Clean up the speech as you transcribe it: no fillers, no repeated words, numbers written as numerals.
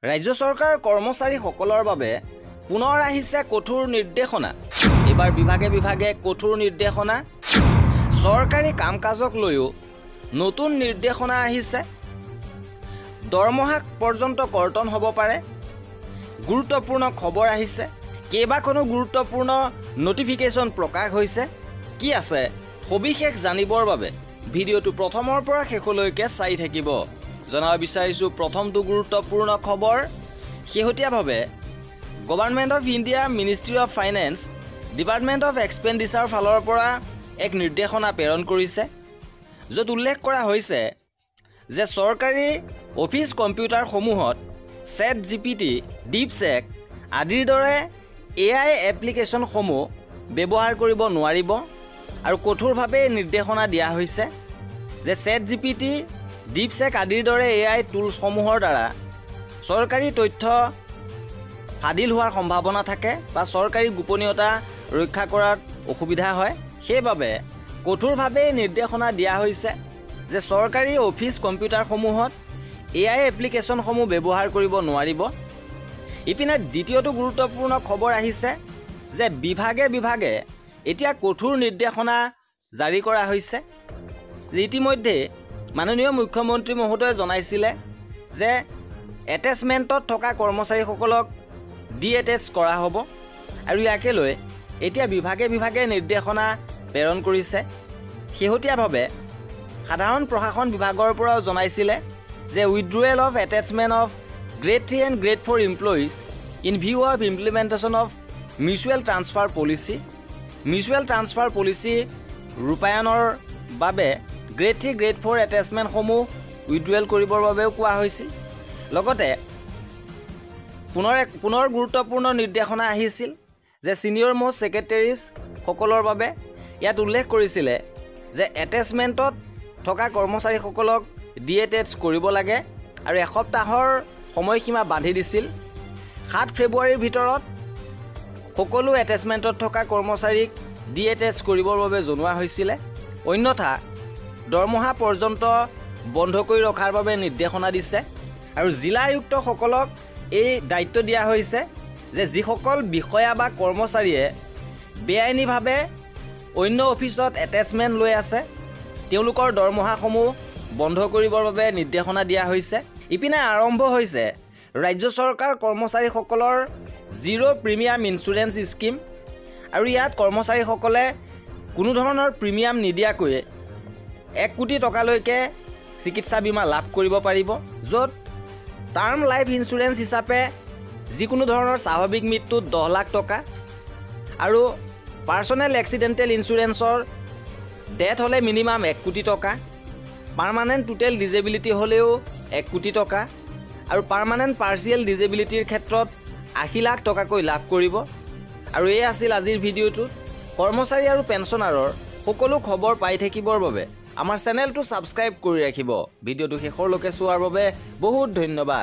ৰাজ্য চৰকাৰ কৰ্মচাৰীসকলৰ বাবে পুনৰ আহিছে কঠোৰ নিৰ্দেশনা। এবাৰ বিভাগে বিভাগে কঠোৰ নিৰ্দেশনা। চৰকাৰী কাম কাজক লৈও নতুন নিৰ্দেশনা আহিছে। দৰমহা পৰ্যন্ত কৰ্তন হ'ব পাৰে। গুৰুত্বপূৰ্ণ খবৰ আহিছে। কেইবাখনো গুৰুত্বপূৰ্ণ নটিফিকেশ্যন প্ৰকাশ হৈছে। কি আছে সবিশেষ জানিবৰ বাবে ভিডিঅ'টো প্ৰথমৰ পৰা শেষলৈকে চাই থাকিব। জনাব বিচাৰিছোঁ প্ৰথমটো গুৰুত্বপূৰ্ণ খবৰ। শেহতীয়াভাৱে government of India ministry of finance department of expenditure ফালৰ পৰা এক নিৰ্দেশনা প্ৰেৰণ কৰিছে, য'ত উল্লেখ কৰা হৈছে যে চৰকাৰী অফিচ কম্পিউটাৰসমূহত ChatGPT, DeepSeek আদিৰ দৰে AI এপ্লিকেশ্যনসমূহ ব্যৱহাৰ কৰিব নোৱাৰিব আৰু কঠোৰভাৱে নিৰ্দেশনা দিয়া হৈছে যে ChatGPT, DeepSeek আদিৰ দৰে AI টুলছসমূহৰ দ্বাৰা চৰকাৰী তথ্য ফাদিল হোৱাৰ সম্ভাৱনা থাকে বা চৰকাৰী গোপনীয়তা ৰক্ষা কৰাত অসুবিধা হয়। সেইবাবে কঠোৰভাৱে নিৰ্দেশনা দিয়া হৈছে যে চৰকাৰী অফিচ কম্পিউটাৰসমূহত AI এপ্লিকেশ্যনসমূহ ব্যৱহাৰ কৰিব নোৱাৰিব। ইপিনে দ্বিতীয়টো গুৰুত্বপূৰ্ণ খবৰ আহিছে যে বিভাগে বিভাগে এতিয়া কঠোৰ নিৰ্দেশনা জাৰি কৰা হৈছে। ইতিমধ্যে মাননীয় মুখ্যমন্ত্ৰী মহোদয়ে জনাইছিলে যে এটেচমেণ্টত থকা কৰ্মচাৰীসকলক ডিএটেচ কৰা হ'ব আৰু ইয়াকে লৈ এতিয়া বিভাগে বিভাগে নিৰ্দেশনা প্ৰেৰণ কৰিছে। শেহতীয়াভাৱে সাধাৰণ প্ৰশাসন বিভাগৰ পৰাও জনাইছিলে যে withdrawal of attachment of grade 3 and grade 4 employees in view of implementation of mutual transfer policy. Mutual transfer policy ৰূপায়ণৰ বাবে গ্ৰেড 3 গ্ৰেড 4 এটেচমেণ্টসমূহ উইথড্ৰুৱেল কৰিবৰ বাবেও কোৱা হৈছিল। লগতে পুনৰ গুৰুত্বপূৰ্ণ নিৰ্দেশনা আহিছিল যে ছিনিয়ৰ মোষ্ট ছেক্ৰেটাৰিজসকলৰ বাবে ইয়াত উল্লেখ কৰিছিলে যে এটেচমেণ্টত থকা কৰ্মচাৰীসকলক ডিএটেচ কৰিব লাগে আৰু এসপ্তাহৰ সময়সীমা বান্ধি দিছিল। 7 ফেব্ৰুৱাৰীৰ ভিতৰত সকলো এটেচমেণ্টত থকা কৰ্মচাৰীক ডিএটেচ কৰিবৰ বাবে জনোৱা হৈছিলে। অন্যথা দৰমহা পৰ্যন্ত বন্ধ কৰি ৰখাৰ বাবে নিৰ্দেশনা দিছে আৰু জিলা আয়ুক্তসকলক এই দায়িত্ব দিয়া হৈছে যে যিসকল বিষয়া বা কৰ্মচাৰীয়ে বেআইনীভাৱে অন্য অফিচত এটেচমেণ্ট লৈ আছে তেওঁলোকৰ দৰমহাসমূহ বন্ধ কৰিবৰ বাবে নিৰ্দেশনা দিয়া হৈছে। ইপিনে আৰম্ভ হৈছে ৰাজ্য চৰকাৰ কৰ্মচাৰীসকলৰ জিৰ' প্ৰিমিয়াম ইঞ্চুৰেঞ্চ স্কিম আৰু ইয়াত কৰ্মচাৰীসকলে কোনো ধৰণৰ প্ৰিমিয়াম নিদিয়াকৈ 1 কোটি টকালৈকে চিকিৎসা বীমা লাভ কৰিব পাৰিব, য'ত টাৰ্ম লাইফ ইঞ্চুৰেঞ্চ হিচাপে যিকোনো ধৰণৰ স্বাভাৱিক মৃত্যুত 10 লাখ টকা আৰু পাৰ্চনেল এক্সিডেণ্টেল ইঞ্চুৰেঞ্চৰ ডেথ হ'লে মিনিমাম 1 কোটি টকা, পাৰ্মানেণ্ট টোটেল ডিজেবিলিটি হ'লেও 1 কোটি টকা আৰু পাৰ্মানেণ্ট পাৰ্চিয়েল ডিজেবিলিটিৰ ক্ষেত্ৰত 80 লাখ টকাকৈ লাভ কৰিব। আৰু এই আছিল আজিৰ ভিডিঅ'টোত। কৰ্মচাৰী আৰু পেঞ্চনাৰৰ সকলো খবৰ পাই থাকিবৰ বাবে আমাৰ চেনেলটো ছাবস্ক্ৰাইব কৰি ৰাখিব। ভিডিঅ'টো শেষৰলৈকে চোৱাৰ বাবে বহুত ধন্যবাদ।